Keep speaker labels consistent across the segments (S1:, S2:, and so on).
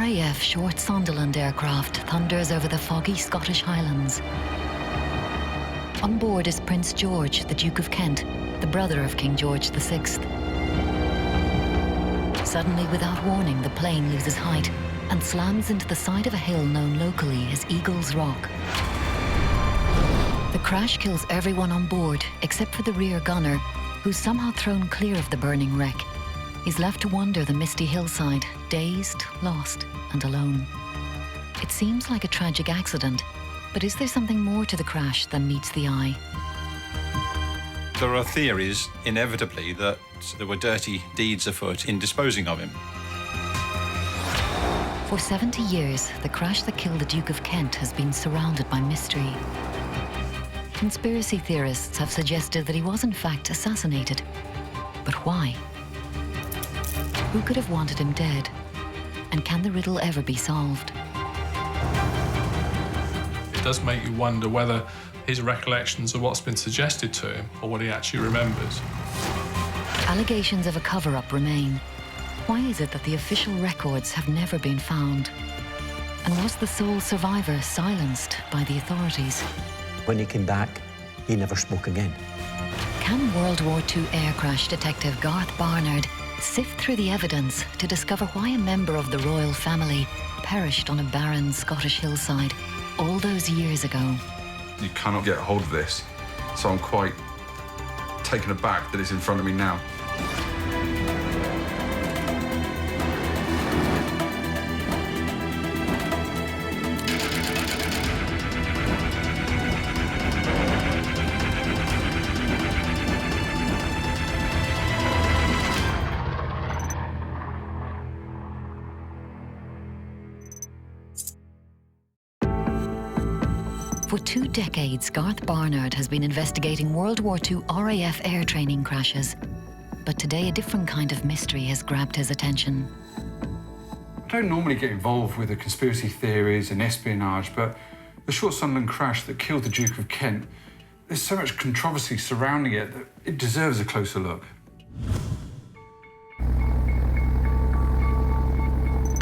S1: RAF short Sunderland aircraft thunders over the foggy Scottish Highlands. On board is Prince George, the Duke of Kent, the brother of King George VI. Suddenly, without warning, the plane loses height and slams into the side of a hill known locally as Eagle's Rock. The crash kills everyone on board except for the rear gunner, who's somehow thrown clear of the burning wreck. He's left to wander the misty hillside, dazed, lost, and alone. It seems like a tragic accident, but is there something more to the crash than meets the eye?
S2: There are theories, inevitably, that there were dirty deeds afoot in disposing of him.
S1: For 70 years, the crash that killed the Duke of Kent has been surrounded by mystery. Conspiracy theorists have suggested that he was in fact assassinated. But why? Who could have wanted him dead? And can the riddle ever be solved?
S3: It does make you wonder whether his recollections are what's been suggested to him or what he actually remembers.
S1: Allegations of a cover-up remain. Why is it that the official records have never been found? And was the sole survivor silenced by the authorities?
S4: When he came back, he never spoke again.
S1: Can World War II air crash detective Garth Barnard sift through the evidence to discover why a member of the royal family perished on a barren Scottish hillside all those years ago?
S5: You cannot get hold of this, so I'm quite taken aback that it's in front of me now.
S1: For 2 decades, Garth Barnard has been investigating World War II RAF air training crashes. But today, a different kind of mystery has grabbed his attention.
S5: I don't normally get involved with the conspiracy theories and espionage, but the short Sunderland crash that killed the Duke of Kent, there's so much controversy surrounding it that it deserves a closer look.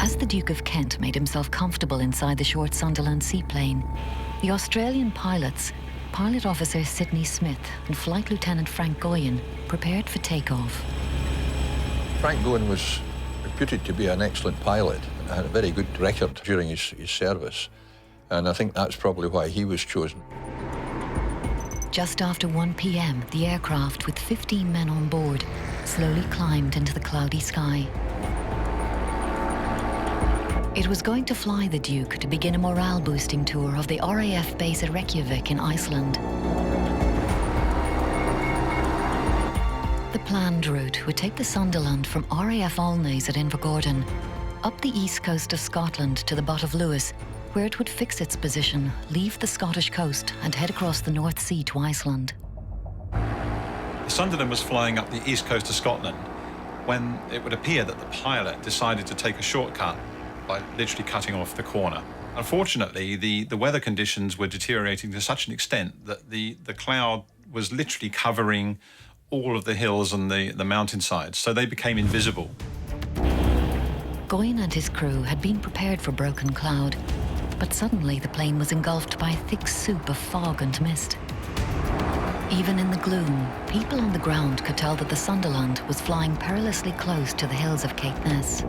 S1: As the Duke of Kent made himself comfortable inside the short Sunderland seaplane, the Australian pilots, Pilot Officer Sidney Smith and Flight Lieutenant Frank Goyen, prepared for takeoff.
S6: Frank Goyen was reputed to be an excellent pilot and had a very good record during his service, and I think that's probably why he was chosen.
S1: Just after 1 p.m, the aircraft, with 15 men on board, slowly climbed into the cloudy sky. It was going to fly the Duke to begin a morale-boosting tour of the RAF base at Reykjavik in Iceland. The planned route would take the Sunderland from RAF Alnays at Invergordon, up the east coast of Scotland to the Butt of Lewis, where it would fix its position, leave the Scottish coast and head across the North Sea to Iceland.
S2: The Sunderland was flying up the east coast of Scotland when it would appear that the pilot decided to take a shortcut by literally cutting off the corner. Unfortunately, the weather conditions were deteriorating to such an extent that the cloud was literally covering all of the hills and the mountainsides, so they became invisible.
S1: Goyen and his crew had been prepared for broken cloud, but suddenly the plane was engulfed by a thick soup of fog and mist. Even in the gloom, people on the ground could tell that the Sunderland was flying perilously close to the hills of Caithness.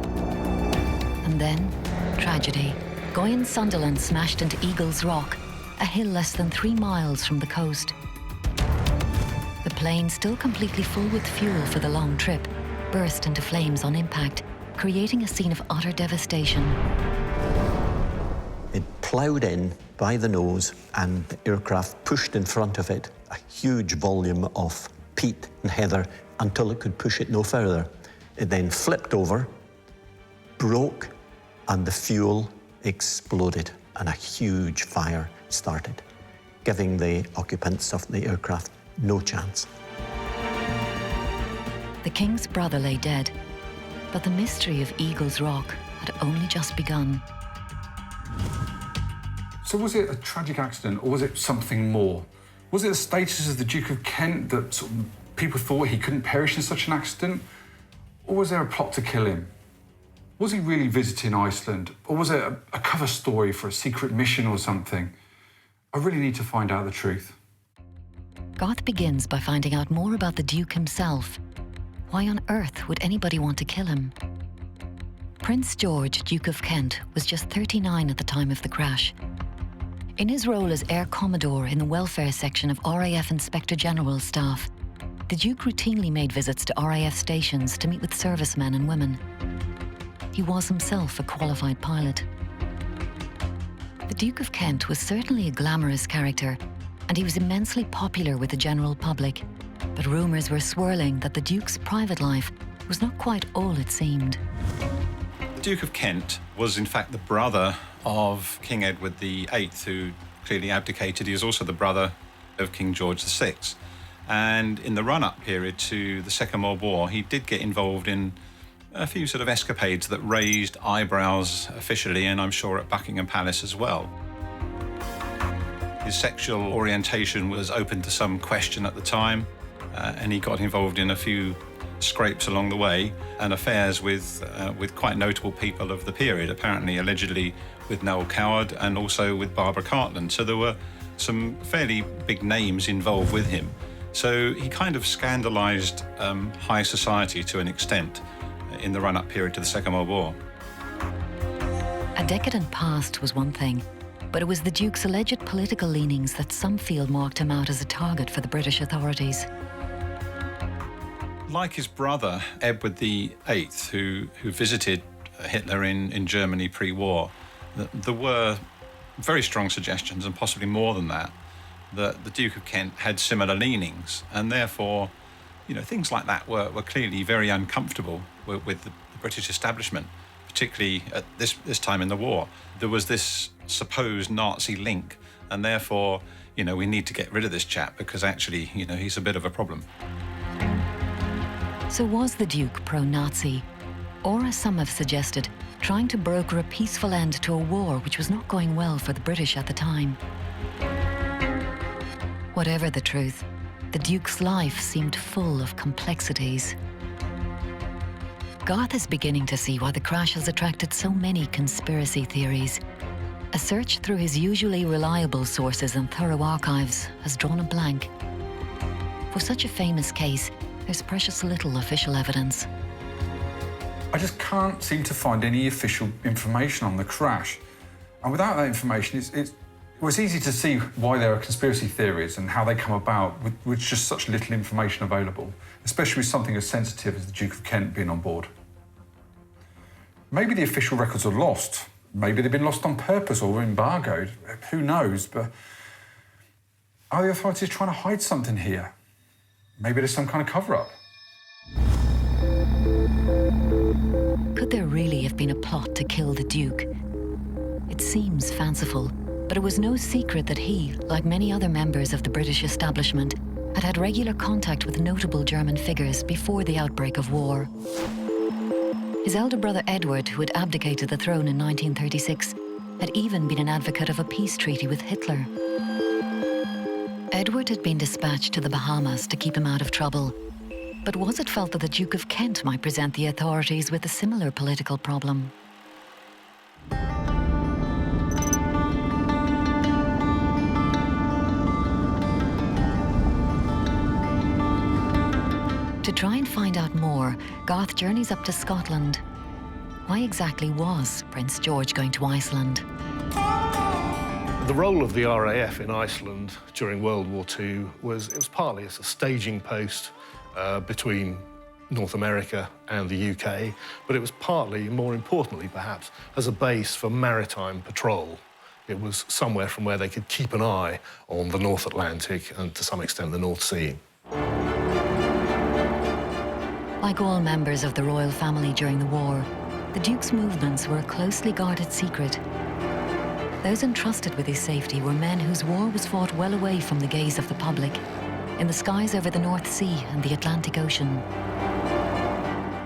S1: And then, tragedy. Goyen's Sunderland smashed into Eagle's Rock, a hill less than 3 miles from the coast. The plane, still completely full with fuel for the long trip, burst into flames on impact, creating a scene of utter devastation.
S4: It ploughed in by the nose, and the aircraft pushed in front of it a huge volume of peat and heather until it could push it no further. It then flipped over, broke, and the fuel exploded, and a huge fire started, giving the occupants of the aircraft no chance.
S1: The King's brother lay dead, but the mystery of Eagle's Rock had only just begun.
S5: So was it a tragic accident, or was it something more? Was it the status of the Duke of Kent that sort of people thought he couldn't perish in such an accident? Or was there a plot to kill him? Was he really visiting Iceland, or was it a cover story for a secret mission or something? I really need to find out the truth.
S1: Garth begins by finding out more about the Duke himself. Why on earth would anybody want to kill him? Prince George, Duke of Kent, was just 39 at the time of the crash. In his role as Air Commodore in the welfare section of RAF Inspector General's staff, the Duke routinely made visits to RAF stations to meet with servicemen and women. He was himself a qualified pilot. The Duke of Kent was certainly a glamorous character, and he was immensely popular with the general public. But rumours were swirling that the Duke's private life was not quite all it seemed.
S2: The Duke of Kent was in fact the brother of King Edward VIII, who clearly abdicated. He was also the brother of King George VI. And in the run-up period to the Second World War, he did get involved in a few sort of escapades that raised eyebrows officially, and I'm sure at Buckingham Palace as well. His sexual orientation was open to some question at the time, and he got involved in a few scrapes along the way and affairs with quite notable people of the period, apparently, allegedly with Noel Coward and also with Barbara Cartland. So there were some fairly big names involved with him. So he kind of scandalised high society to an extent in the run-up period to the Second World War.
S1: A decadent past was one thing, but it was the Duke's alleged political leanings that some feel marked him out as a target for the British authorities.
S2: Like his brother, Edward VIII, who visited Hitler in Germany pre-war, there were very strong suggestions, and possibly more than that the Duke of Kent had similar leanings, and therefore, you know, things like that were clearly very uncomfortable with the British establishment, particularly at this time in the war. There was this supposed Nazi link, and therefore, you know, we need to get rid of this chap because actually, you know, he's a bit of a problem.
S1: So was the Duke pro-Nazi, or as some have suggested, trying to broker a peaceful end to a war which was not going well for the British at the time? Whatever the truth, the Duke's life seemed full of complexities. Garth is beginning to see why the crash has attracted so many conspiracy theories. A search through his usually reliable sources and thorough archives has drawn a blank. For such a famous case, there's precious little official evidence.
S5: I just can't seem to find any official information on the crash. And without that information, it was easy to see why there are conspiracy theories and how they come about with just such little information available, especially with something as sensitive as the Duke of Kent being on board. Maybe the official records are lost. Maybe they've been lost on purpose or embargoed. Who knows? But are the authorities trying to hide something here? Maybe there's some kind of cover-up.
S1: Could there really have been a plot to kill the Duke? It seems fanciful, but it was no secret that he, like many other members of the British establishment, had had regular contact with notable German figures before the outbreak of war. His elder brother Edward, who had abdicated the throne in 1936, had even been an advocate of a peace treaty with Hitler. Edward had been dispatched to the Bahamas to keep him out of trouble. But was it felt that the Duke of Kent might present the authorities with a similar political problem? To try and find out more, Garth journeys up to Scotland. Why exactly was Prince George going to Iceland?
S7: The role of the RAF in Iceland during World War II was partly as a staging post between North America and the UK, but it was partly, more importantly perhaps, as a base for maritime patrol. It was somewhere from where they could keep an eye on the North Atlantic and to some extent the North Sea.
S1: Like all members of the royal family during the war, the Duke's movements were a closely guarded secret. Those entrusted with his safety were men whose war was fought well away from the gaze of the public, in the skies over the North Sea and the Atlantic Ocean.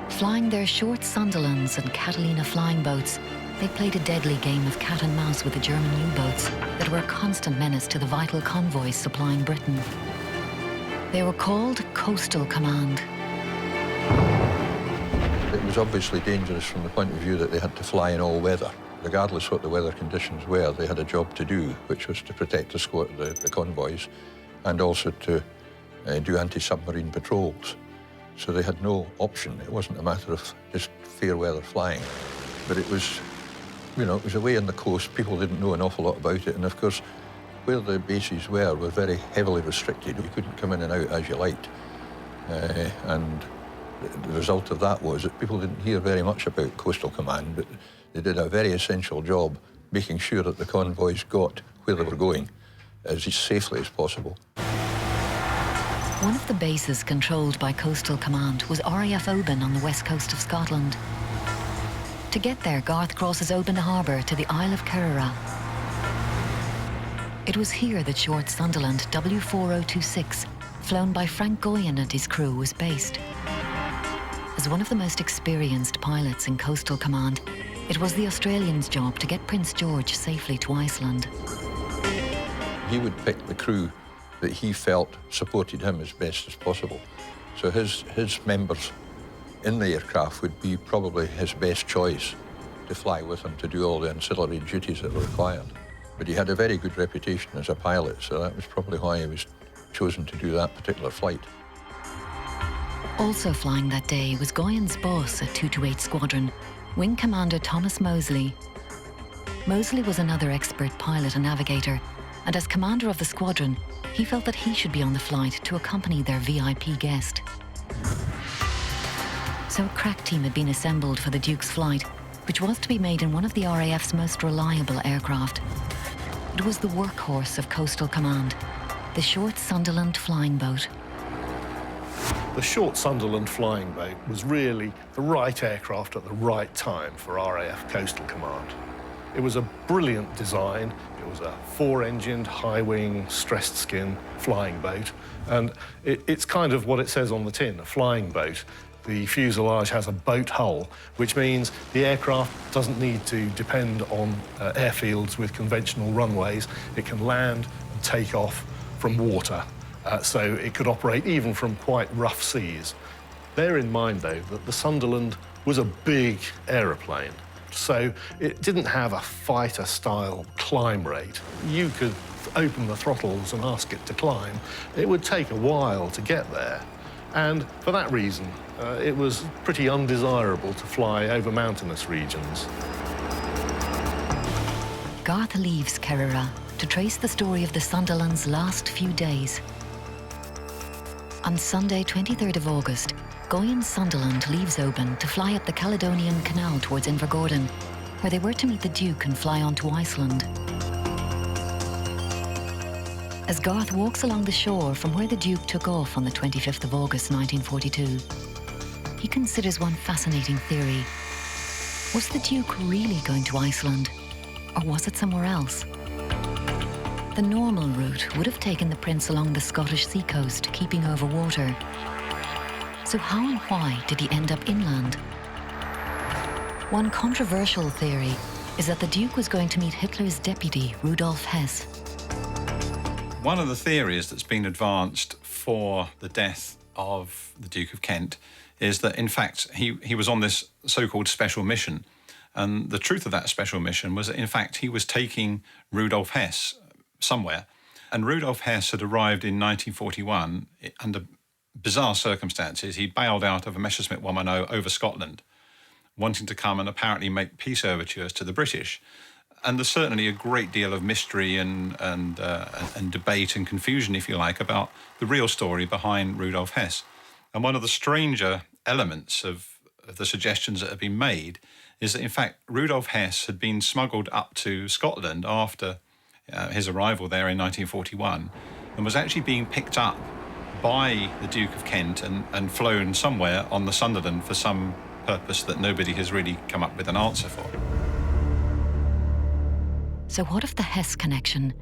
S1: Flying their short Sunderlands and Catalina flying boats, they played a deadly game of cat and mouse with the German U-boats that were a constant menace to the vital convoys supplying Britain. They were called Coastal Command.
S6: it was obviously dangerous from the point of view that they had to fly in all weather. Regardless what the weather conditions were, they had a job to do, which was to protect the convoys and also to do anti-submarine patrols. So they had no option. It wasn't a matter of just fair weather flying. But it was, you know, it was away on the coast. People didn't know an awful lot about it. And of course, where the bases were very heavily restricted. You couldn't come in and out as you liked. And the result of that was that people didn't hear very much about Coastal Command, but they did a very essential job making sure that the convoys got where they were going as safely as possible.
S1: One of the bases controlled by Coastal Command was RAF Oban on the west coast of Scotland. To get there, Garth crosses Oban Harbour to the Isle of Kerrera. It was here that short Sunderland W4026, flown by Frank Goyen and his crew, was based. As one of the most experienced pilots in Coastal Command, it was the Australians' job to get Prince George safely to Iceland.
S6: He would pick the crew that he felt supported him as best as possible. So his members in the aircraft would be probably his best choice to fly with him to do all the ancillary duties that were required. But he had a very good reputation as a pilot, so that was probably why he was chosen to do that particular flight.
S1: Also flying that day was Goyen's boss at 228 Squadron, Wing Commander Thomas Moseley. Moseley was another expert pilot and navigator, and as commander of the squadron, he felt that he should be on the flight to accompany their VIP guest. So a crack team had been assembled for the Duke's flight, which was to be made in one of the RAF's most reliable aircraft. It was the workhorse of Coastal Command, the short Sunderland flying boat.
S7: The short Sunderland flying boat was really the right aircraft at the right time for RAF Coastal Command. It was a brilliant design. It was a four-engined, high-wing, stressed skin flying boat. And it's kind of what it says on the tin, a flying boat. The fuselage has a boat hull, which means the aircraft doesn't need to depend on airfields with conventional runways. It can land and take off from water, so it could operate even from quite rough seas. Bear in mind, though, that the Sunderland was a big aeroplane, so it didn't have a fighter-style climb rate. You could open the throttles and ask it to climb. It would take a while to get there, and for that reason, it was pretty undesirable to fly over mountainous regions.
S1: Garth leaves Kerrera to trace the story of the Sunderland's last few days. On Sunday, 23rd of August, Goyen's Sunderland leaves Oban to fly up the Caledonian Canal towards Invergordon, where they were to meet the Duke and fly on to Iceland. As Garth walks along the shore from where the Duke took off on the 25th of August 1942, he considers one fascinating theory. Was the Duke really going to Iceland, or was it somewhere else? The normal route would have taken the Prince along the Scottish seacoast, keeping over water. So how and why did he end up inland? One controversial theory is that the Duke was going to meet Hitler's deputy, Rudolf Hess.
S2: One of the theories that's been advanced for the death of the Duke of Kent is that, in fact, he was on this so-called special mission. And the truth of that special mission was that, in fact, he was taking Rudolf Hess somewhere. And Rudolf Hess had arrived in 1941 under bizarre circumstances. He bailed out of a Messerschmitt 110 over Scotland, wanting to come and apparently make peace overtures to the British. And there's certainly a great deal of mystery and debate and confusion, if you like, about the real story behind Rudolf Hess. And one of the stranger elements of the suggestions that have been made is that, in fact, Rudolf Hess had been smuggled up to Scotland after his arrival there in 1941 and was actually being picked up by the Duke of Kent and flown somewhere on the Sunderland for some purpose that nobody has really come up with an answer for.
S1: So what of the Hess connection?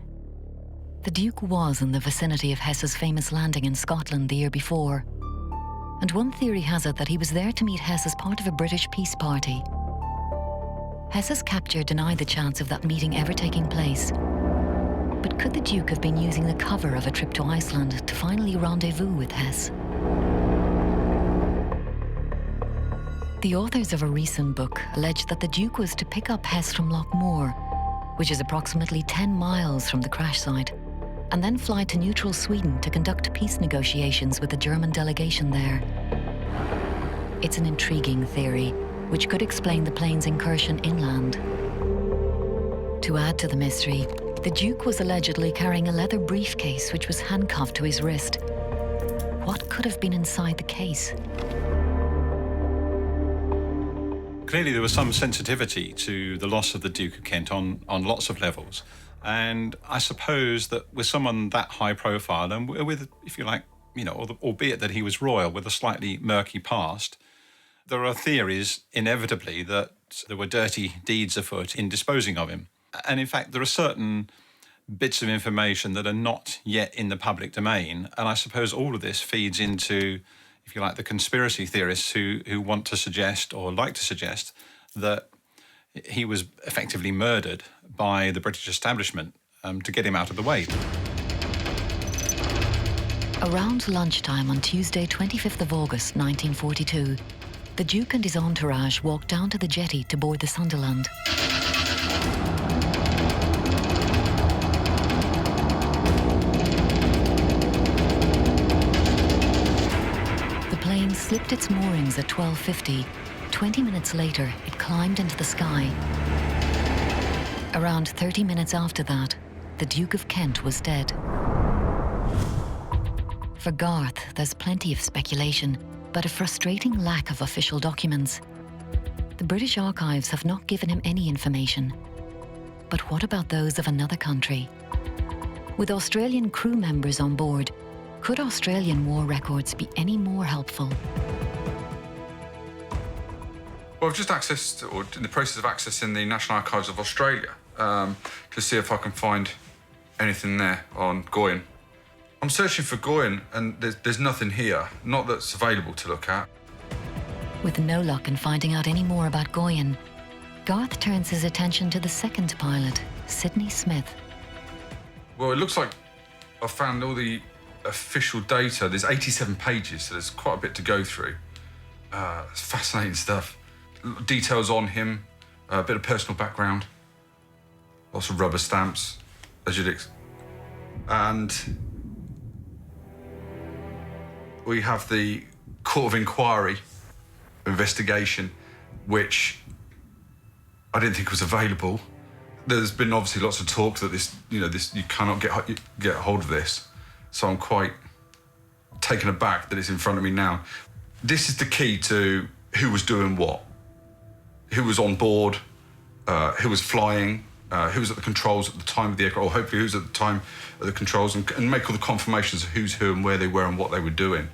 S1: The Duke was in the vicinity of Hess's famous landing in Scotland the year before. And one theory has it that he was there to meet Hess as part of a British peace party. Hess's capture denied the chance of that meeting ever taking place. But could the Duke have been using the cover of a trip to Iceland to finally rendezvous with Hess? The authors of a recent book alleged that the Duke was to pick up Hess from Lochmore, which is approximately 10 miles from the crash site, and then fly to neutral Sweden to conduct peace negotiations with the German delegation there. It's an intriguing theory, which could explain the plane's incursion inland. To add to the mystery, the Duke was allegedly carrying a leather briefcase which was handcuffed to his wrist. What could have been inside the case?
S2: Clearly there was some sensitivity to the loss of the Duke of Kent on lots of levels. And I suppose that with someone that high profile and with, if you like, albeit that he was royal with a slightly murky past, there are theories, inevitably, that there were dirty deeds afoot in disposing of him. And in fact, there are certain bits of information that are not yet in the public domain. And I suppose all of this feeds into, if you like, the conspiracy theorists who want to suggest or like to suggest that he was effectively murdered by the British establishment to get him out of the way.
S1: Around lunchtime on Tuesday, 25th of August, 1942, the Duke and his entourage walked down to the jetty to board the Sunderland. The plane slipped its moorings at 12:50. 20 minutes later, it climbed into the sky. Around 30 minutes after that, the Duke of Kent was dead. For Garth, there's plenty of speculation, but a frustrating lack of official documents. The British archives have not given him any information. But what about those of another country? With Australian crew members on board, could Australian war records be any more helpful?
S5: Well, I've just accessed, or in the process of accessing the National Archives of Australia to see if I can find anything there on Goyen. I'm searching for Goyen and there's nothing here, not that's available to look at.
S1: With no luck in finding out any more about Goyen, Garth turns his attention to the second pilot, Sidney Smith.
S5: Well, it looks like I've found all the official data. There's 87 pages, so there's quite a bit to go through. It's fascinating stuff. Details on him, a bit of personal background, lots of rubber stamps, as you'd expect. And we have the Court of Inquiry investigation, which I didn't think was available. There's been obviously lots of talk that this you cannot get hold of this. So I'm quite taken aback that it's in front of me now. This is the key to who was doing what, who was on board, who was flying, who was at the controls at the time of the aircraft, or hopefully who was at the time of the controls, and make all the confirmations of who's who and where they were and what they were doing.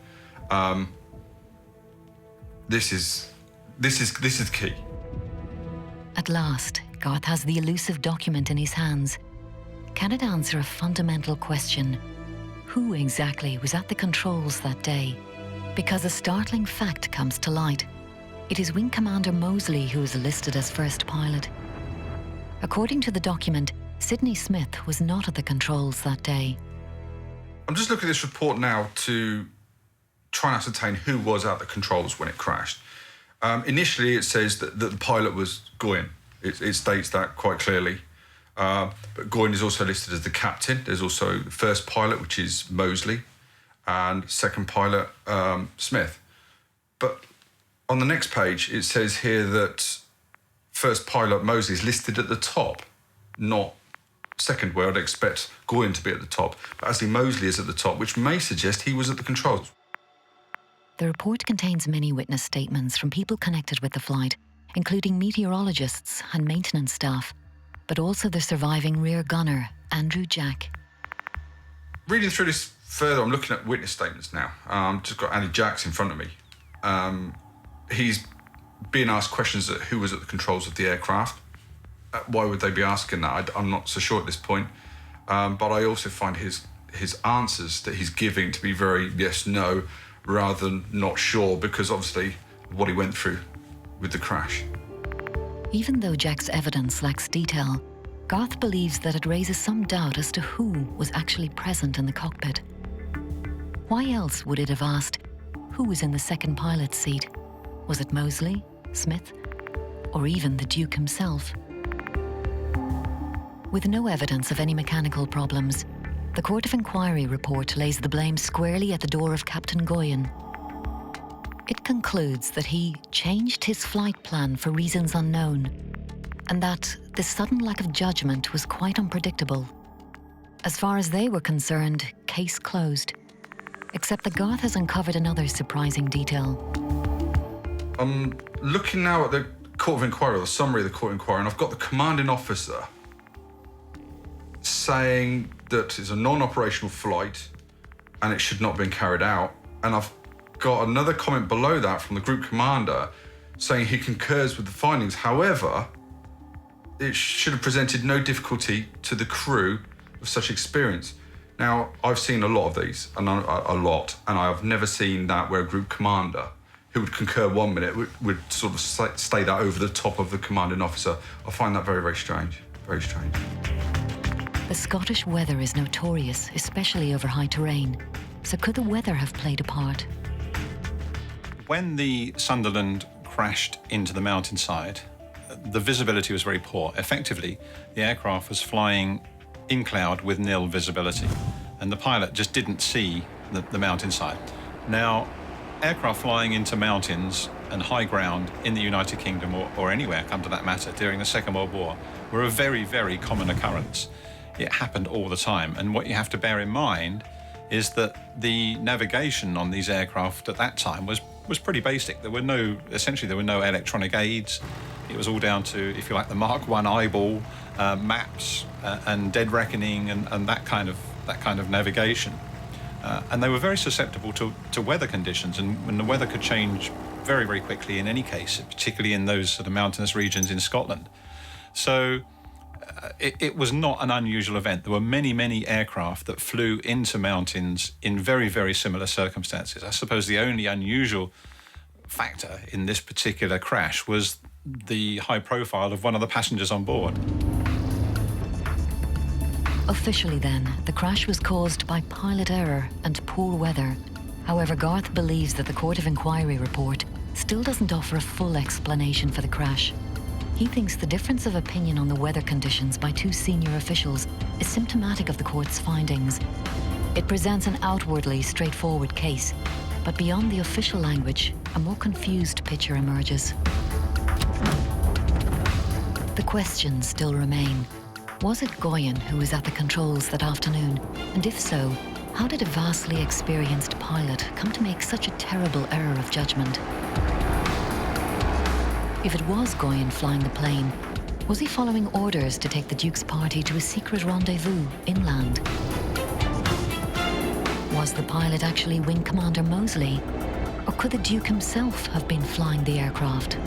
S5: This is key.
S1: At last, Garth has the elusive document in his hands. Can it answer a fundamental question? Who exactly was at the controls that day? Because a startling fact comes to light. It is Wing Commander Moseley who is listed as first pilot. According to the document, Sidney Smith was not at the controls that day.
S5: I'm just looking at this report now to try and ascertain who was at the controls when it crashed. Initially, it says that the pilot was Goyen. It states that quite clearly. But Goyen is also listed as the captain. There's also the first pilot, which is Moseley, and second pilot, Smith. But on the next page, it says here that first pilot Moseley is listed at the top, not second, where I'd expect Goyen to be at the top. But actually, Moseley is at the top, which may suggest he was at the controls.
S1: The report contains many witness statements from people connected with the flight, including meteorologists and maintenance staff, but also the surviving rear gunner, Andrew Jack.
S5: Reading through this further, I'm looking at witness statements now. Just got Andy Jacks in front of me. He's being asked questions at who was at the controls of the aircraft. Why would they be asking that? I'm not so sure at this point. But I also find his answers that he's giving to be very yes, no, rather than not sure, because obviously what he went through with the crash.
S1: Even though Jack's evidence lacks detail, Garth believes that it raises some doubt as to who was actually present in the cockpit. Why else would it have asked, who was in the second pilot's seat? Was it Moseley? Smith, or even the Duke himself. With no evidence of any mechanical problems, the Court of Inquiry report lays the blame squarely at the door of Captain Goyen. It concludes that he changed his flight plan for reasons unknown, and that this sudden lack of judgment was quite unpredictable. As far as they were concerned, case closed. Except that Garth has uncovered another surprising detail.
S5: I'm looking now at the Court of Inquiry, or the summary of the Court of Inquiry, and I've got the commanding officer saying that it's a non-operational flight and it should not have been carried out. And I've got another comment below that from the group commander saying he concurs with the findings. However, it should have presented no difficulty to the crew of such experience. Now, I've seen a lot of these, and I've never seen that where a group commander who would concur 1 minute would sort of stay that over the top of the commanding officer. I find that very, very strange. Very strange.
S1: The Scottish weather is notorious, especially over high terrain. So could the weather have played a part?
S2: When the Sunderland crashed into the mountainside, the visibility was very poor. Effectively, the aircraft was flying in cloud with nil visibility, and the pilot just didn't see the mountainside. Now, aircraft flying into mountains and high ground in the United Kingdom or anywhere, come to that matter, during the Second World War were a very, very common occurrence. It happened all the time, and what you have to bear in mind is that the navigation on these aircraft at that time was pretty basic. Essentially there were no electronic aids. It was all down to, if you like, the Mark I eyeball, maps and dead reckoning and that kind of navigation. And they were very susceptible to weather conditions, and when the weather could change very, very quickly in any case, particularly in those sort of mountainous regions in Scotland. So it was not an unusual event. There were many, many aircraft that flew into mountains in very, very similar circumstances. I suppose the only unusual factor in this particular crash was the high profile of one of the passengers on board.
S1: Officially then, the crash was caused by pilot error and poor weather. However, Garth believes that the Court of Inquiry report still doesn't offer a full explanation for the crash. He thinks the difference of opinion on the weather conditions by two senior officials is symptomatic of the court's findings. It presents an outwardly straightforward case, but beyond the official language, a more confused picture emerges. The questions still remain. Was it Goyen who was at the controls that afternoon? And if so, how did a vastly experienced pilot come to make such a terrible error of judgment? If it was Goyen flying the plane, was he following orders to take the Duke's party to a secret rendezvous inland? Was the pilot actually Wing Commander Moseley? Or could the Duke himself have been flying the aircraft?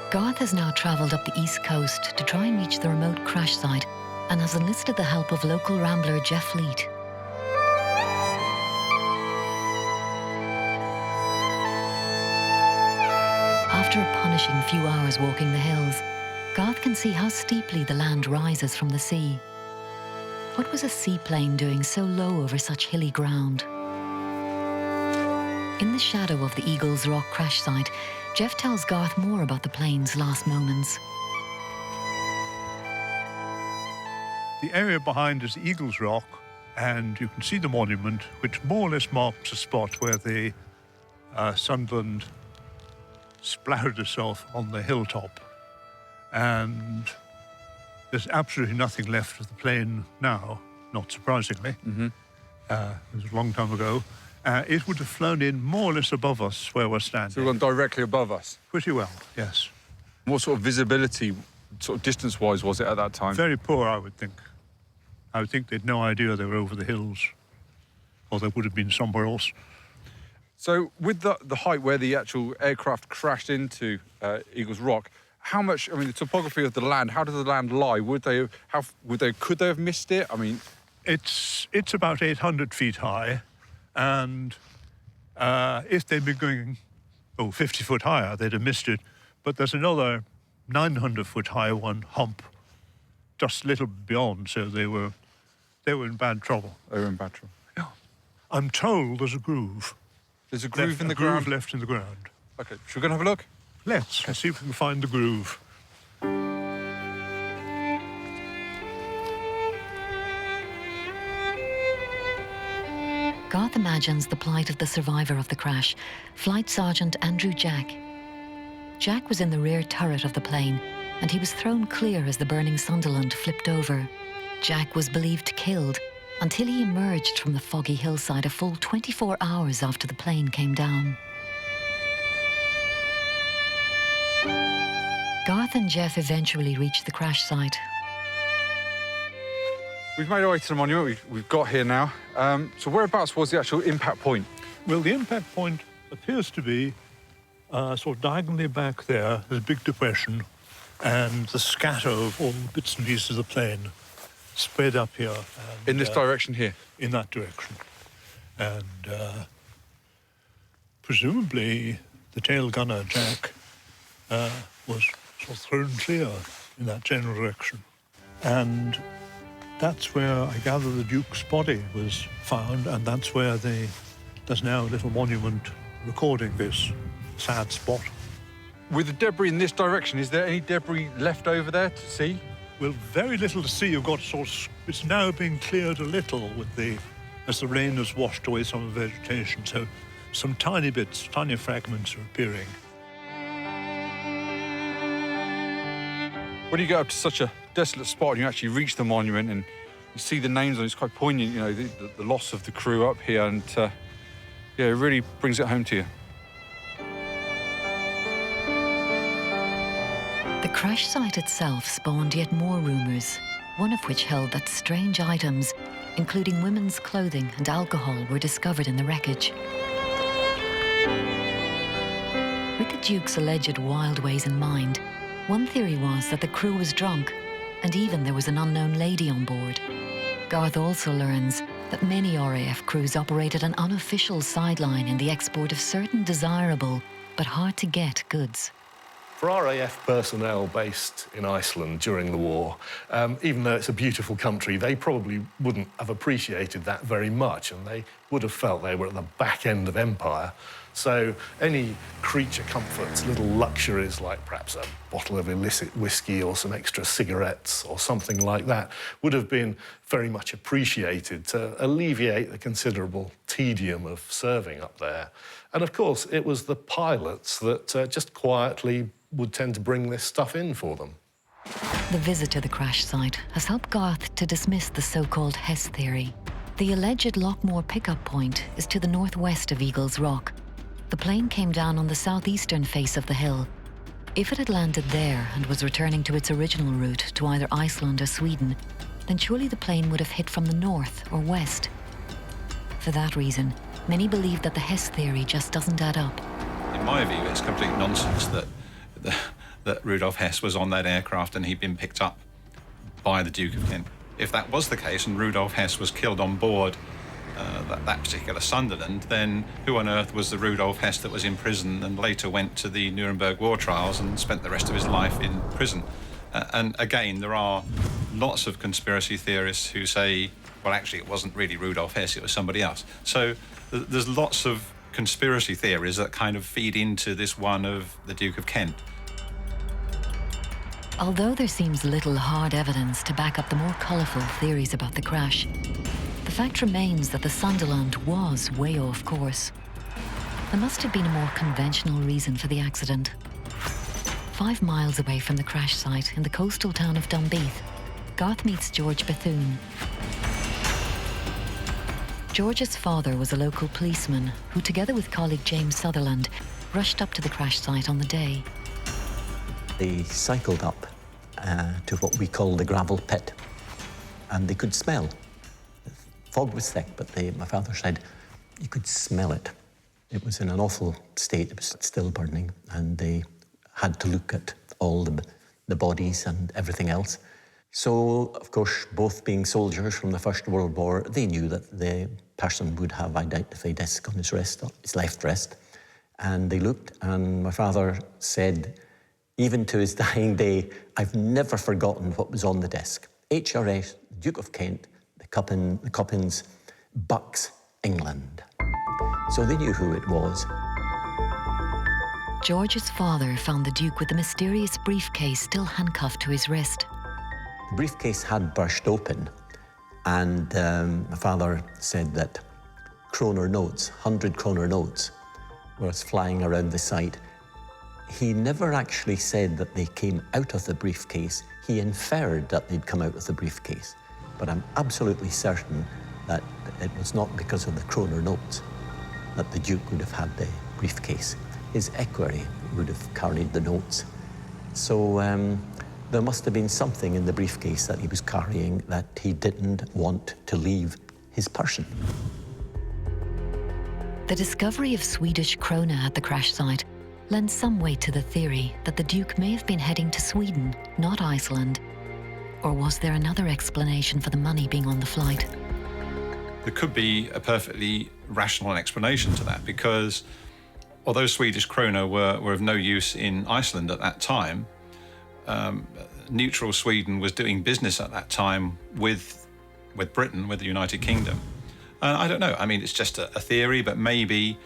S1: Garth has now travelled up the east coast to try and reach the remote crash site and has enlisted the help of local rambler Jeff Leet. After a punishing few hours walking the hills, Garth can see how steeply the land rises from the sea. What was a seaplane doing so low over such hilly ground? In the shadow of the Eagles Rock crash site, Jeff tells Garth more about the plane's last moments.
S8: The area behind is Eagles Rock, and you can see the monument, which more or less marks the spot where the Sunderland splattered itself on the hilltop. And there's absolutely nothing left of the plane now, not surprisingly. It was a long time ago. It would have flown in more or less above us where we're standing.
S9: So we're directly above us?
S8: Pretty well, yes.
S9: What sort of visibility, sort of distance-wise, was it at that time?
S8: Very poor, I would think. I would think they'd no idea they were over the hills, or they would have been somewhere else.
S9: So with the height where the actual aircraft crashed into Eagles Rock, how much, I mean, the topography of the land, how does the land lie? Could they have missed it? I mean...
S8: It's about 800 feet high, and if they'd been going, 50 foot higher, they'd have missed it. But there's another 900 foot high one hump just a little beyond, so they were in bad trouble.
S9: They were in bad trouble.
S8: Yeah. I'm told there's a groove.
S9: There's a groove in the
S8: groove
S9: ground?
S8: left in the ground.
S9: OK, should we go and have a look?
S8: Let's see if we can find the groove.
S1: Garth imagines the plight of the survivor of the crash, Flight Sergeant Andrew Jack. Jack was in the rear turret of the plane, and he was thrown clear as the burning Sunderland flipped over. Jack was believed killed until he emerged from the foggy hillside a full 24 hours after the plane came down. Garth and Jeff eventually reached the crash site.
S9: We've made our way to the monument we've got here now. So whereabouts was the actual impact point?
S8: Well, the impact point appears to be sort of diagonally back there. There's a big depression, and the scatter of all the bits and pieces of the plane spread up here. And,
S9: in this direction here?
S8: In that direction. And presumably the tail gunner, Jack, was sort of thrown clear in that general direction. And that's where I gather the Duke's body was found, and that's where there's now a little monument recording this sad spot.
S9: With the debris in this direction, is there any debris left over there to see?
S8: Well, very little to see. You've got sort of, it's now being cleared a little as the rain has washed away some of the vegetation. So some tiny bits, tiny fragments are appearing.
S9: When you get up to such a desolate spot and you actually reach the monument and you see the names on it, it's quite poignant, you know, the loss of the crew up here, and yeah, it really brings it home to you.
S1: The crash site itself spawned yet more rumours, one of which held that strange items, including women's clothing and alcohol, were discovered in the wreckage. With the Duke's alleged wild ways in mind, one theory was that the crew was drunk, and even there was an unknown lady on board. Garth also learns that many RAF crews operated an unofficial sideline in the export of certain desirable but hard-to-get goods.
S7: For RAF personnel based in Iceland during the war, even though it's a beautiful country, they probably wouldn't have appreciated that very much, and they would have felt they were at the back end of empire. So any creature comforts, little luxuries like perhaps a bottle of illicit whiskey or some extra cigarettes or something like that would have been very much appreciated to alleviate the considerable tedium of serving up there. And of course, it was the pilots that just quietly would tend to bring this stuff in for them.
S1: The visit to the crash site has helped Garth to dismiss the so-called Hess theory. The alleged Lockmore pickup point is to the northwest of Eagles Rock. The plane came down on the southeastern face of the hill. If it had landed there and was returning to its original route to either Iceland or Sweden, then surely the plane would have hit from the north or west. For that reason, many believe that the Hess theory just doesn't add up.
S2: In my view, it's complete nonsense that Rudolf Hess was on that aircraft and he'd been picked up by the Duke of Kent. If that was the case and Rudolf Hess was killed on board that particular Sunderland, then who on earth was the Rudolf Hess that was in prison and later went to the Nuremberg war trials and spent the rest of his life in prison? And again, there are lots of conspiracy theorists who say, well, actually, it wasn't really Rudolf Hess, it was somebody else. So there's lots of conspiracy theories that kind of feed into this one of the Duke of Kent.
S1: Although there seems little hard evidence to back up the more colourful theories about the crash, the fact remains that the Sunderland was way off course. There must have been a more conventional reason for the accident. 5 miles away from the crash site in the coastal town of Dunbeath, Garth meets George Bethune. George's father was a local policeman who, together with colleague James Sutherland, rushed up to the crash site on the day.
S4: They cycled up to what we call the gravel pit, and they could smell. The fog was thick, but my father said you could smell it. It was in an awful state. It was still burning, and they had to look at all the bodies and everything else. So, of course, both being soldiers from the First World War, they knew that the person would have identified disc on his wrist, his left wrist. And they looked, and my father said Even to his dying day, I've never forgotten what was on the disc. HRS Duke of Kent, the Cuppins, Bucks, England. So they knew who it was.
S1: George's father found the Duke with the mysterious briefcase still handcuffed to his wrist.
S4: The briefcase had burst open, and my father said that kroner notes, 100 kroner notes, was flying around the site. He never actually said that they came out of the briefcase. He inferred that they'd come out of the briefcase. But I'm absolutely certain that it was not because of the kroner notes that the Duke would have had the briefcase. His equerry would have carried the notes. So there must have been something in the briefcase that he was carrying that he didn't want to leave his person.
S1: The discovery of Swedish krona at the crash site lends some weight to the theory that the Duke may have been heading to Sweden, not Iceland. Or was there another explanation for the money being on the flight?
S2: There could be a perfectly rational explanation to that, because although Swedish krona were of no use in Iceland at that time, neutral Sweden was doing business at that time with Britain, with the United Kingdom. I don't know. I mean, it's just a theory, but maybe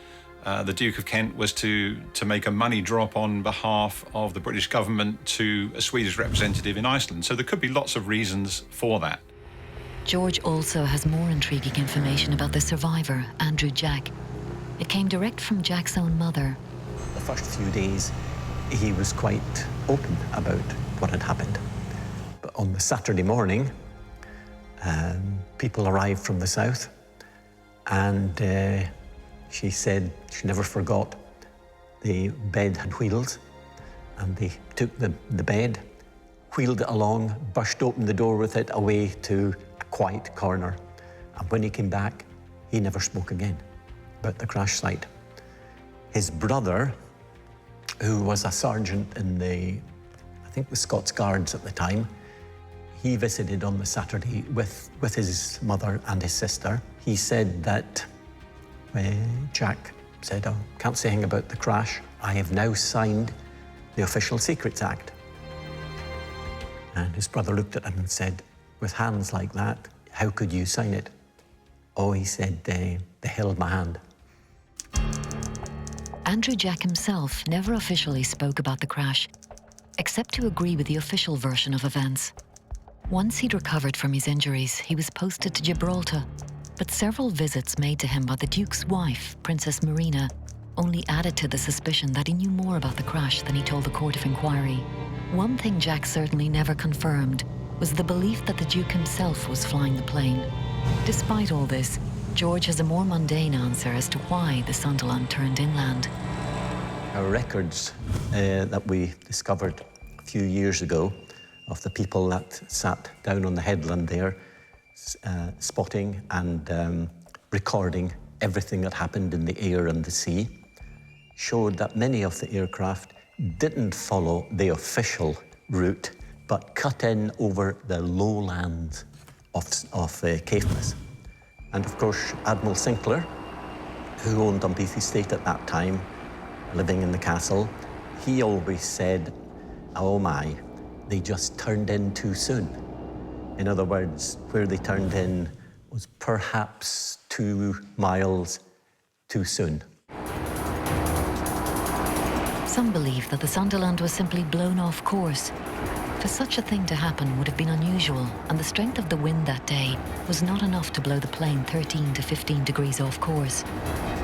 S2: the Duke of Kent was to make a money drop on behalf of the British government to a Swedish representative in Iceland. So there could be lots of reasons for that.
S1: George also has more intriguing information about the survivor, Andrew Jack. It came direct from Jack's own mother.
S4: The first few days, he was quite open about what had happened. But on the Saturday morning, people arrived from the south, and she said she never forgot the bed had wheels, and they took the bed, wheeled it along, burst open the door with it away to a quiet corner. And when he came back, he never spoke again about the crash site. His brother, who was a sergeant in I think the Scots Guards at the time, he visited on the Saturday with his mother and his sister. He said that Jack said, "I can't say anything about the crash. I have now signed the Official Secrets Act." And his brother looked at him and said, "With hands like that, how could you sign it?" "Oh," he said, they held my hand."
S1: Andrew Jack himself never officially spoke about the crash, except to agree with the official version of events. Once he'd recovered from his injuries, he was posted to Gibraltar, but several visits made to him by the Duke's wife, Princess Marina, only added to the suspicion that he knew more about the crash than he told the Court of Inquiry. One thing Jack certainly never confirmed was the belief that the Duke himself was flying the plane. Despite all this, George has a more mundane answer as to why the Sunderland turned inland.
S4: Our records that we discovered a few years ago of the people that sat down on the headland there, spotting and recording everything that happened in the air and the sea, showed that many of the aircraft didn't follow the official route, but cut in over the lowlands of Caithness. And of course, Admiral Sinclair, who owned Dunbeath Estate at that time, living in the castle, he always said, "Oh my, they just turned in too soon." In other words, where they turned in was perhaps 2 miles too soon.
S1: Some believe that the Sunderland was simply blown off course. For such a thing to happen would have been unusual, and the strength of the wind that day was not enough to blow the plane 13 to 15 degrees off course.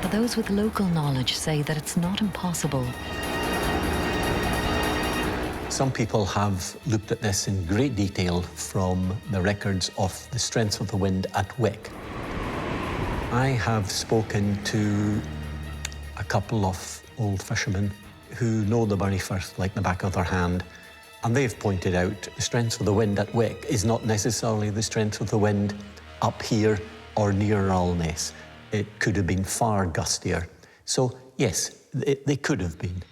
S1: But those with local knowledge say that it's not impossible.
S4: Some people have looked at this in great detail from the records of the strength of the wind at Wick. I have spoken to a couple of old fishermen who know the Bury Firth like the back of their hand, and they've pointed out the strength of the wind at Wick is not necessarily the strength of the wind up here or near Alness. It could have been far gustier. So yes, they could have been.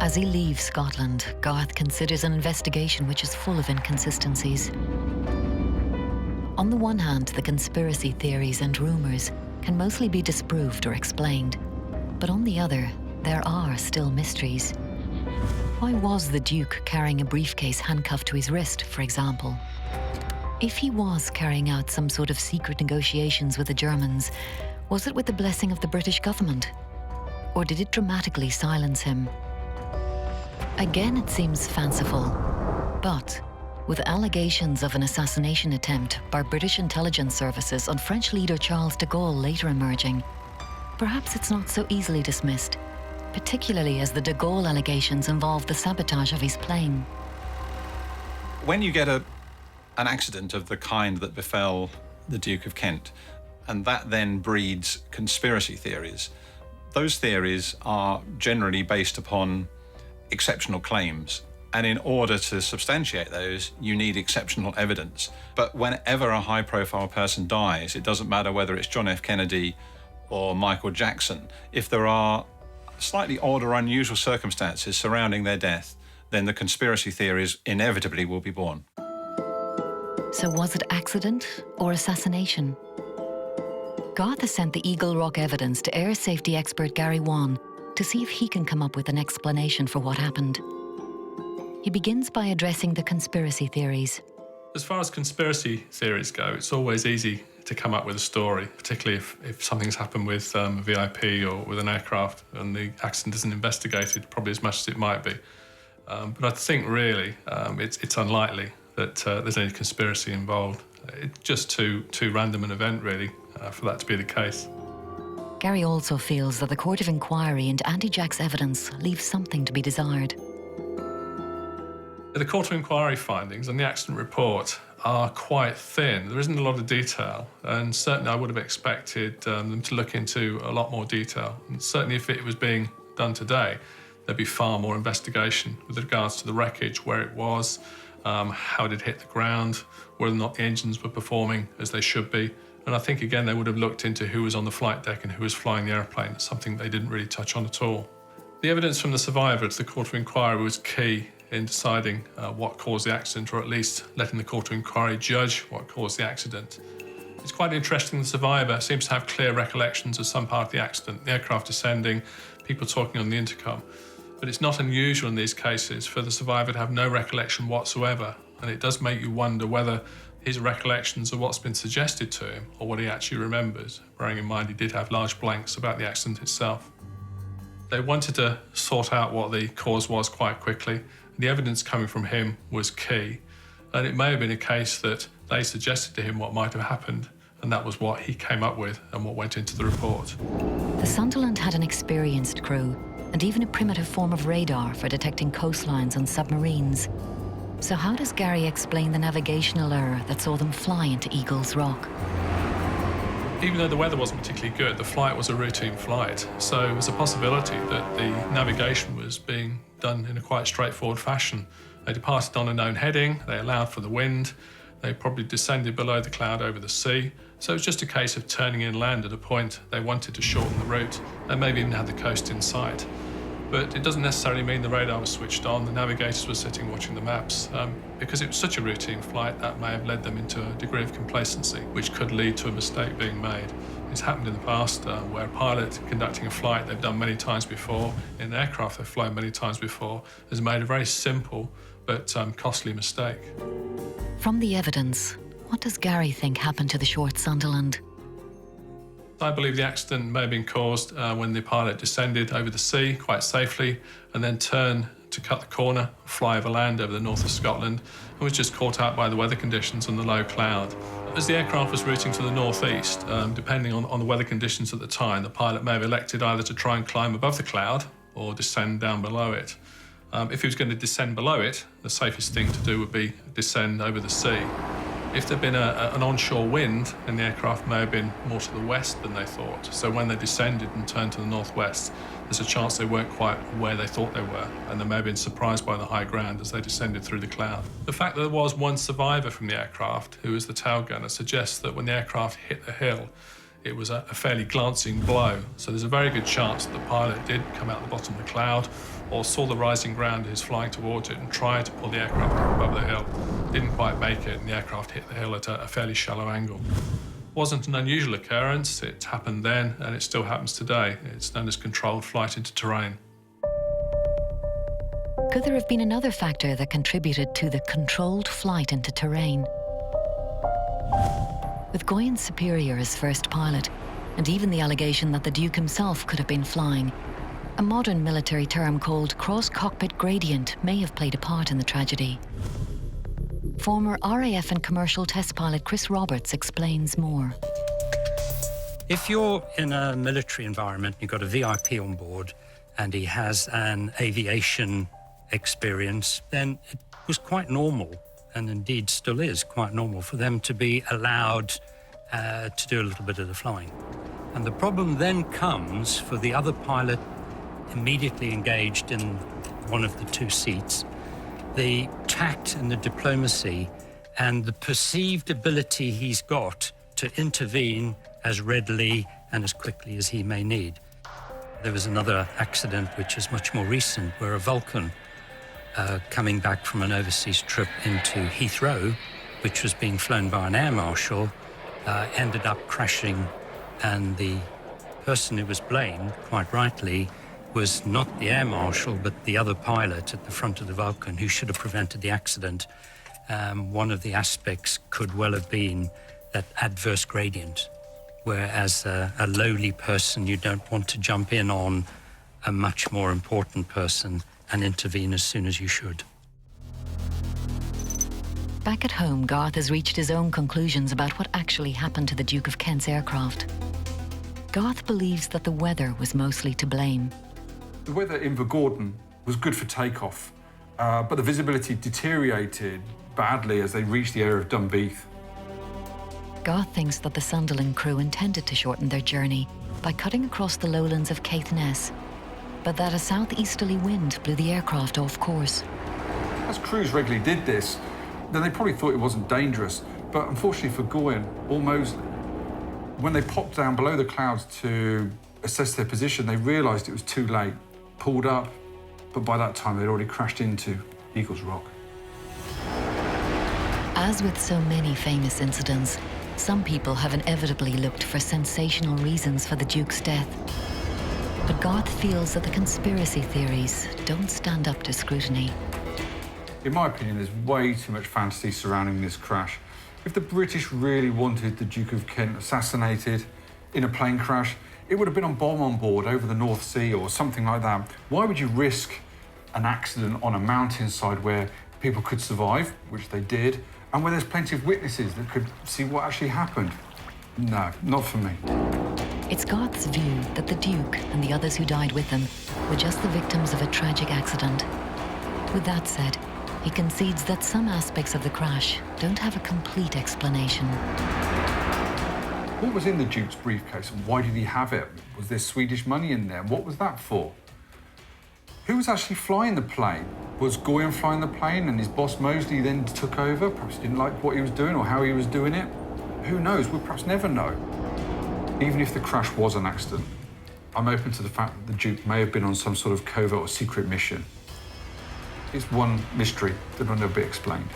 S1: As he leaves Scotland, Garth considers an investigation which is full of inconsistencies. On the one hand, the conspiracy theories and rumours can mostly be disproved or explained. But on the other, there are still mysteries. Why was the Duke carrying a briefcase handcuffed to his wrist, for example? If he was carrying out some sort of secret negotiations with the Germans, was it with the blessing of the British government? Or did it dramatically silence him? Again, it seems fanciful, but with allegations of an assassination attempt by British intelligence services on French leader Charles de Gaulle later emerging, perhaps it's not so easily dismissed, particularly as the de Gaulle allegations involve the sabotage of his plane.
S2: When you get an accident of the kind that befell the Duke of Kent, and that then breeds conspiracy theories, those theories are generally based upon exceptional claims. And in order to substantiate those, you need exceptional evidence. But whenever a high-profile person dies, it doesn't matter whether it's John F. Kennedy or Michael Jackson. If there are slightly odd or unusual circumstances surrounding their death, then the conspiracy theories inevitably will be born.
S1: So was it accident or assassination? Garth has sent the Eagle Rock evidence to air safety expert Gary Wan to see if he can come up with an explanation for what happened. He begins by addressing the conspiracy theories.
S3: As far as conspiracy theories go, it's always easy to come up with a story, particularly if something's happened with a VIP or with an aircraft and the accident isn't investigated probably as much as it might be. But I think really it's unlikely that there's any conspiracy involved. It's just too random an event, really, for that to be the case.
S1: Gary also feels that the Court of Inquiry into Andy Jack's evidence leaves something to be desired.
S3: The Court of Inquiry findings and the accident report are quite thin. There isn't a lot of detail, and certainly I would have expected them to look into a lot more detail. And certainly if it was being done today, there'd be far more investigation with regards to the wreckage, where it was, how it had hit the ground, whether or not the engines were performing as they should be. And I think, again, they would have looked into who was on the flight deck and who was flying the airplane, something they didn't really touch on at all. The evidence from the survivor to the Court of Inquiry was key in deciding what caused the accident, or at least letting the Court of Inquiry judge what caused the accident. It's quite interesting, the survivor seems to have clear recollections of some part of the accident, the aircraft descending, people talking on the intercom. But it's not unusual in these cases for the survivor to have no recollection whatsoever, and it does make you wonder whether his recollections are what's been suggested to him or what he actually remembers, bearing in mind he did have large blanks about the accident itself. They wanted to sort out what the cause was quite quickly. The evidence coming from him was key, and it may have been a case that they suggested to him what might have happened, and that was what he came up with and what went into the report.
S1: The Sunderland had an experienced crew and even a primitive form of radar for detecting coastlines and submarines. So how does Gary explain the navigational error that saw them fly into Eagles Rock?
S3: Even though the weather wasn't particularly good, the flight was a routine flight. So there's a possibility that the navigation was being done in a quite straightforward fashion. They departed on a known heading, they allowed for the wind, they probably descended below the cloud over the sea. So it was just a case of turning inland at a point they wanted to shorten the route, and maybe even had the coast in sight. But it doesn't necessarily mean the radar was switched on, the navigators were sitting watching the maps. Because it was such a routine flight, that may have led them into a degree of complacency, which could lead to a mistake being made. It's happened in the past where a pilot conducting a flight they've done many times before, in an aircraft they've flown many times before, has made a very simple but costly mistake.
S1: From the evidence, what does Gary think happened to the short Sunderland?
S3: I believe the accident may have been caused when the pilot descended over the sea quite safely and then turned to cut the corner, fly over land over the north of Scotland, and was just caught out by the weather conditions and the low cloud. As the aircraft was routing to the northeast, depending on the weather conditions at the time, the pilot may have elected either to try and climb above the cloud or descend down below it. If he was going to descend below it, the safest thing to do would be descend over the sea. If there'd been an onshore wind, then the aircraft may have been more to the west than they thought. So when they descended and turned to the northwest, there's a chance they weren't quite where they thought they were, and they may have been surprised by the high ground as they descended through the cloud. The fact that there was one survivor from the aircraft, who was the tail gunner, suggests that when the aircraft hit the hill, it was a fairly glancing blow. So there's a very good chance that the pilot did come out the bottom of the cloud or saw the rising ground as flying towards it and tried to pull the aircraft up above the hill. Didn't quite make it, and the aircraft hit the hill at a fairly shallow angle. Wasn't an unusual occurrence. It happened then, and it still happens today. It's known as controlled flight into terrain.
S1: Could there have been another factor that contributed to the controlled flight into terrain? With Goyen's superior as first pilot, and even the allegation that the Duke himself could have been flying, a modern military term called cross-cockpit gradient may have played a part in the tragedy. Former RAF and commercial test pilot Chris Roberts explains more.
S10: If you're in a military environment, you've got a VIP on board, and he has an aviation experience, then it was quite normal, and indeed still is quite normal, for them to be allowed to do a little bit of the flying. And the problem then comes for the other pilot immediately engaged in one of the two seats, the tact and the diplomacy and the perceived ability he's got to intervene as readily and as quickly as he may need. There was another accident which is much more recent, where a Vulcan coming back from an overseas trip into Heathrow, which was being flown by an air marshal, ended up crashing, and the person who was blamed, quite rightly, was not the air marshal, but the other pilot at the front of the Vulcan who should have prevented the accident. One of the aspects could well have been that adverse gradient, whereas a lowly person, you don't want to jump in on a much more important person and intervene as soon as you should.
S1: Back at home, Garth has reached his own conclusions about what actually happened to the Duke of Kent's aircraft. Garth believes that the weather was mostly to blame.
S5: The weather in Gordon was good for takeoff, but the visibility deteriorated badly as they reached the area of Dunbeath.
S1: Garth thinks that the Sunderland crew intended to shorten their journey by cutting across the lowlands of Caithness, but that a southeasterly wind blew the aircraft off course.
S5: As crews regularly did this, then they probably thought it wasn't dangerous, but unfortunately for Goyen or Moseley, when they popped down below the clouds to assess their position, they realised it was too late, pulled up, but by that time they'd already crashed into Eagles Rock.
S1: As with so many famous incidents, some people have inevitably looked for sensational reasons for the Duke's death. But Garth feels that the conspiracy theories don't stand up to scrutiny.
S5: In my opinion, there's way too much fantasy surrounding this crash. If the British really wanted the Duke of Kent assassinated in a plane crash, it would have been on bomb on board over the North Sea or something like that. Why would you risk an accident on a mountainside where people could survive, which they did, and where there's plenty of witnesses that could see what actually happened? No, not for me.
S1: It's Garth's view that the Duke and the others who died with him were just the victims of a tragic accident. With that said, he concedes that some aspects of the crash don't have a complete explanation.
S5: What was in the Duke's briefcase and why did he have it? Was there Swedish money in there? What was that for? Who was actually flying the plane? Was Goyen flying the plane and his boss Moseley then took over? Perhaps he didn't like what he was doing or how he was doing it? Who knows? We'll perhaps never know. Even if the crash was an accident, I'm open to the fact that the Duke may have been on some sort of covert or secret mission. It's one mystery that will never be explained.